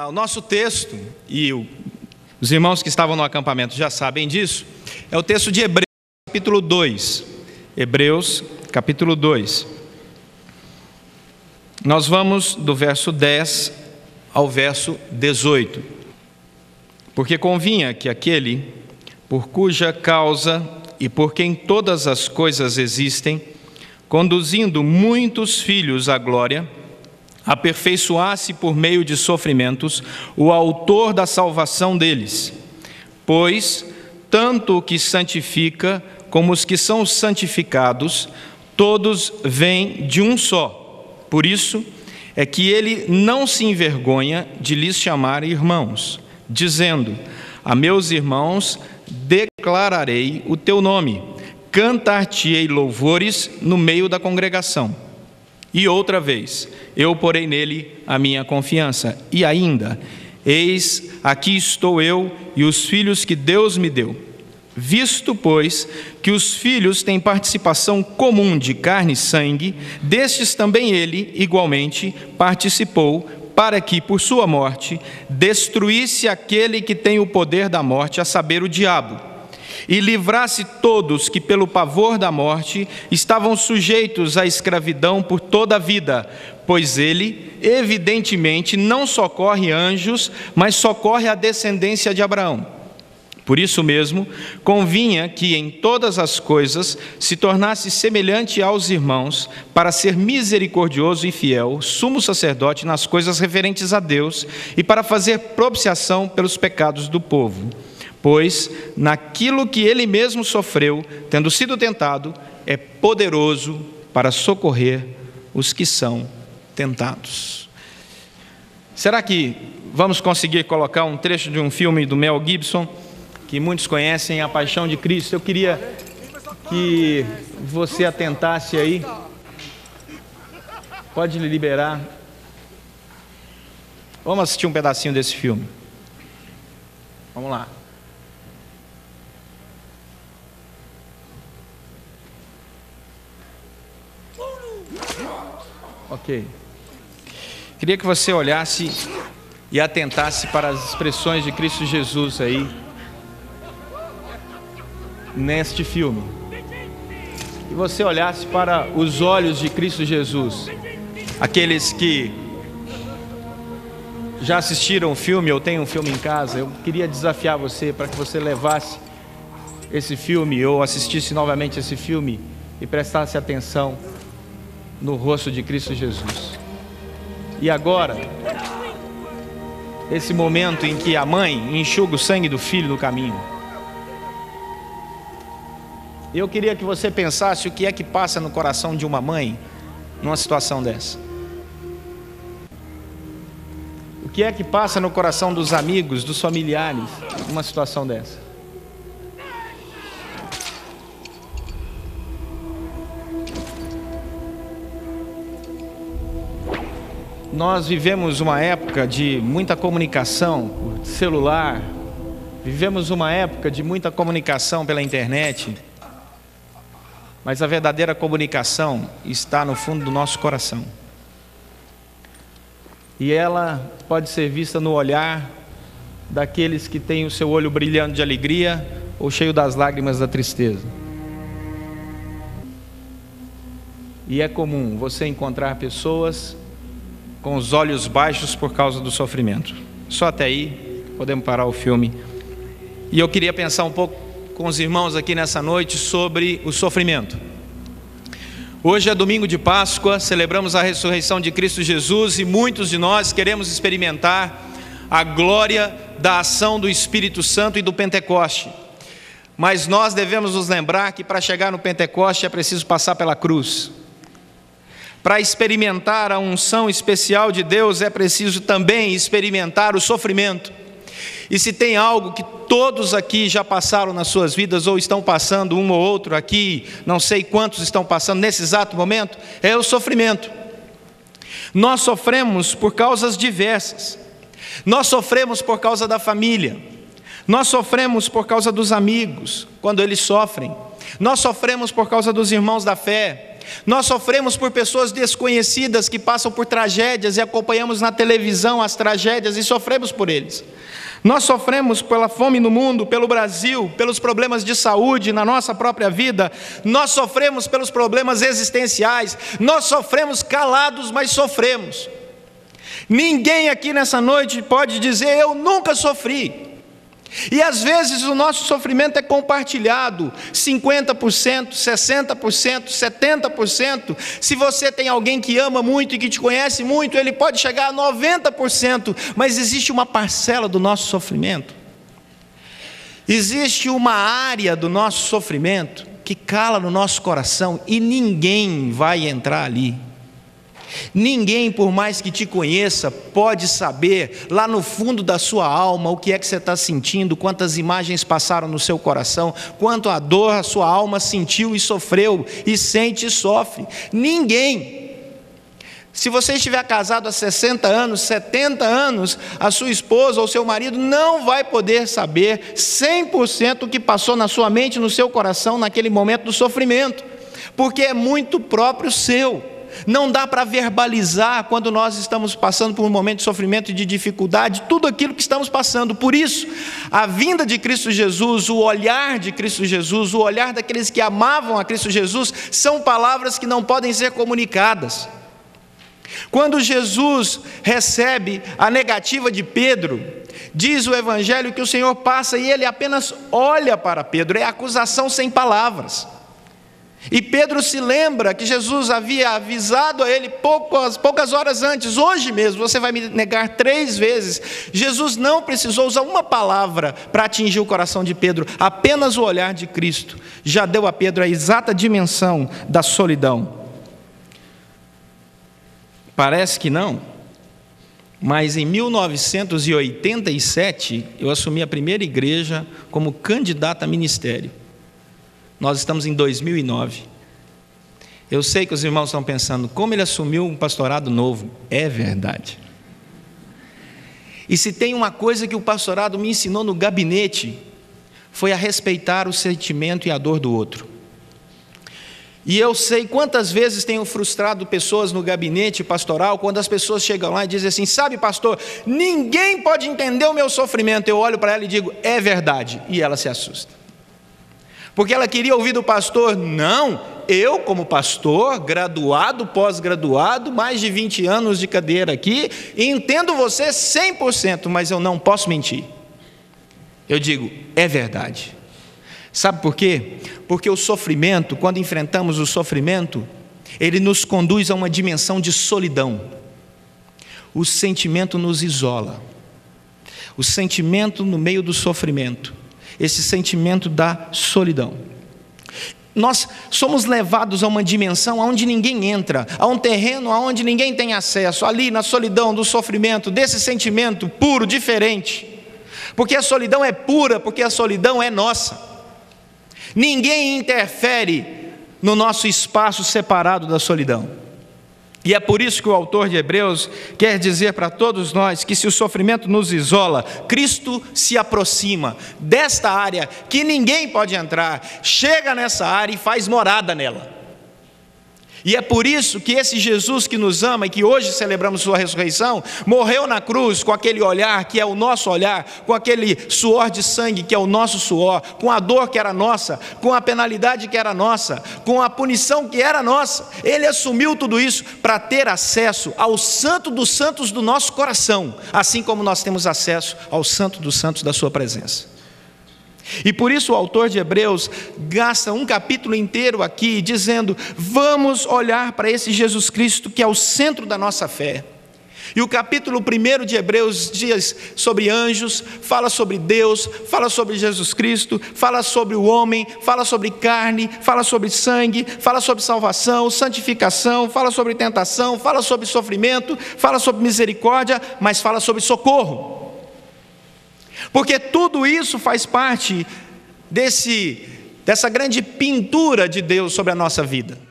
O nosso texto, e os irmãos que estavam no acampamento já sabem disso, é o texto de Hebreus, capítulo 2. Hebreus, capítulo 2. Nós vamos do verso 10 ao verso 18. Porque convinha que aquele, por cuja causa e por quem todas as coisas existem, conduzindo muitos filhos à glória, aperfeiçoasse por meio de sofrimentos o autor da salvação deles. Pois, tanto o que santifica como os que são santificados, todos vêm de um só. Por isso é que ele não se envergonha de lhes chamar irmãos, dizendo: a meus irmãos declararei o teu nome, cantar-te-ei louvores no meio da congregação. E outra vez, eu porei nele a minha confiança. E ainda, eis, aqui estou eu e os filhos que Deus me deu. Visto, pois, que os filhos têm participação comum de carne e sangue, destes também ele, igualmente, participou, para que, por sua morte, destruísse aquele que tem o poder da morte, a saber, o diabo, e livrasse todos que, pelo pavor da morte, estavam sujeitos à escravidão por toda a vida, pois ele, evidentemente, não socorre anjos, mas socorre a descendência de Abraão. Por isso mesmo, convinha que em todas as coisas se tornasse semelhante aos irmãos, para ser misericordioso e fiel, sumo sacerdote nas coisas referentes a Deus, e para fazer propiciação pelos pecados do povo. Pois, naquilo que ele mesmo sofreu, tendo sido tentado, é poderoso para socorrer os que são tentados. Será que vamos conseguir colocar um trecho de um filme do Mel Gibson, que muitos conhecem, A Paixão de Cristo? Eu queria que você atentasse aí. Pode liberar. Vamos assistir um pedacinho desse filme. Vamos lá. Ok. Queria que você olhasse e atentasse para as expressões de Cristo Jesus aí, neste filme. E você olhasse para os olhos de Cristo Jesus. Aqueles que já assistiram o filme ou têm um filme em casa, eu queria desafiar você para que você levasse esse filme ou assistisse novamente esse filme e prestasse atenção no rosto de Cristo Jesus. E agora, esse momento em que a mãe enxuga o sangue do filho no caminho. Eu queria que você pensasse o que é que passa no coração de uma mãe numa situação dessa. O que é que passa no coração dos amigos, dos familiares, numa situação dessa? Nós vivemos uma época de muita comunicação por celular, vivemos uma época de muita comunicação pela internet, mas a verdadeira comunicação está no fundo do nosso coração. E ela pode ser vista no olhar daqueles que têm o seu olho brilhando de alegria ou cheio das lágrimas da tristeza. E é comum você encontrar pessoas com os olhos baixos por causa do sofrimento. Só até aí, podemos parar o filme. E eu queria pensar um pouco com os irmãos aqui nessa noite sobre o sofrimento. Hoje é domingo de Páscoa, celebramos a ressurreição de Cristo Jesus e muitos de nós queremos experimentar a glória da ação do Espírito Santo e do Pentecoste. Mas nós devemos nos lembrar que para chegar no Pentecoste é preciso passar pela cruz. Para experimentar a unção especial de Deus é preciso também experimentar o sofrimento. E se tem algo que todos aqui já passaram nas suas vidas, ou estão passando, um ou outro aqui, não sei quantos estão passando nesse exato momento, é o sofrimento. Nós sofremos por causas diversas. Nós sofremos por causa da família. Nós sofremos por causa dos amigos, quando eles sofrem. Nós sofremos por causa dos irmãos da fé. Nós sofremos por pessoas desconhecidas que passam por tragédias e acompanhamos na televisão as tragédias e sofremos por eles. Nós sofremos pela fome no mundo, pelo Brasil, pelos problemas de saúde na nossa própria vida. Nós sofremos pelos problemas existenciais. Nós sofremos calados, mas sofremos. Ninguém aqui nessa noite pode dizer: eu nunca sofri. E às vezes o nosso sofrimento é compartilhado, 50%, 60%, 70%. Se você tem alguém que ama muito e que te conhece muito, ele pode chegar a 90%, mas existe uma parcela do nosso sofrimento. Existe uma área do nosso sofrimento que cala no nosso coração e ninguém vai entrar ali. Ninguém, por mais que te conheça, pode saber lá no fundo da sua alma o que é que você está sentindo, quantas imagens passaram no seu coração, quanto a dor a sua alma sentiu e sofreu, e sente e sofre. Ninguém. Se você estiver casado há 60 anos, 70 anos, a sua esposa ou seu marido não vai poder saber 100% o que passou na sua mente, no seu coração, naquele momento do sofrimento, porque é muito próprio seu. Não dá para verbalizar quando nós estamos passando por um momento de sofrimento e de dificuldade, tudo aquilo que estamos passando. Por isso, a vinda de Cristo Jesus, o olhar de Cristo Jesus, o olhar daqueles que amavam a Cristo Jesus, são palavras que não podem ser comunicadas. Quando Jesus recebe a negativa de Pedro, diz o Evangelho que o Senhor passa e ele apenas olha para Pedro, é acusação sem palavras. E Pedro se lembra que Jesus havia avisado a ele poucas horas antes: hoje mesmo você vai me negar 3 vezes. Jesus não precisou usar uma palavra para atingir o coração de Pedro, apenas o olhar de Cristo já deu a Pedro a exata dimensão da solidão. Parece que não, mas em 1987 eu assumi a primeira igreja como candidato a ministério. Nós estamos em 2009. Eu sei que os irmãos estão pensando: como ele assumiu um pastorado novo? É verdade. E se tem uma coisa que o pastorado me ensinou no gabinete, foi a respeitar o sentimento e a dor do outro. E eu sei quantas vezes tenho frustrado pessoas no gabinete pastoral, quando as pessoas chegam lá e dizem assim: sabe, pastor, ninguém pode entender o meu sofrimento. Eu olho para ela e digo: é verdade. E ela se assusta. Porque ela queria ouvir do pastor: não, eu como pastor, graduado, pós-graduado, mais de 20 anos de cadeira aqui, entendo você 100%, mas eu não posso mentir. Eu digo: é verdade. Sabe por quê? Porque o sofrimento, quando enfrentamos o sofrimento, ele nos conduz a uma dimensão de solidão. O sentimento nos isola. O sentimento no meio do sofrimento, esse sentimento da solidão. Nós somos levados a uma dimensão onde ninguém entra, a um terreno onde ninguém tem acesso, ali na solidão do sofrimento, desse sentimento puro, diferente. Porque a solidão é pura, porque a solidão é nossa. Ninguém interfere no nosso espaço separado da solidão. E é por isso que o autor de Hebreus quer dizer para todos nós que, se o sofrimento nos isola, Cristo se aproxima desta área que ninguém pode entrar, chega nessa área e faz morada nela. E é por isso que esse Jesus que nos ama e que hoje celebramos sua ressurreição, morreu na cruz com aquele olhar que é o nosso olhar, com aquele suor de sangue que é o nosso suor, com a dor que era nossa, com a penalidade que era nossa, com a punição que era nossa. Ele assumiu tudo isso para ter acesso ao Santo dos Santos do nosso coração, assim como nós temos acesso ao Santo dos Santos da sua presença. E por isso o autor de Hebreus gasta um capítulo inteiro aqui dizendo: vamos olhar para esse Jesus Cristo que é o centro da nossa fé. E o capítulo 1 de Hebreus diz sobre anjos, fala sobre Deus, fala sobre Jesus Cristo, fala sobre o homem, fala sobre carne, fala sobre sangue, fala sobre salvação, santificação, fala sobre tentação, fala sobre sofrimento, fala sobre misericórdia, mas fala sobre socorro. Porque tudo isso faz parte dessa grande pintura de Deus sobre a nossa vida.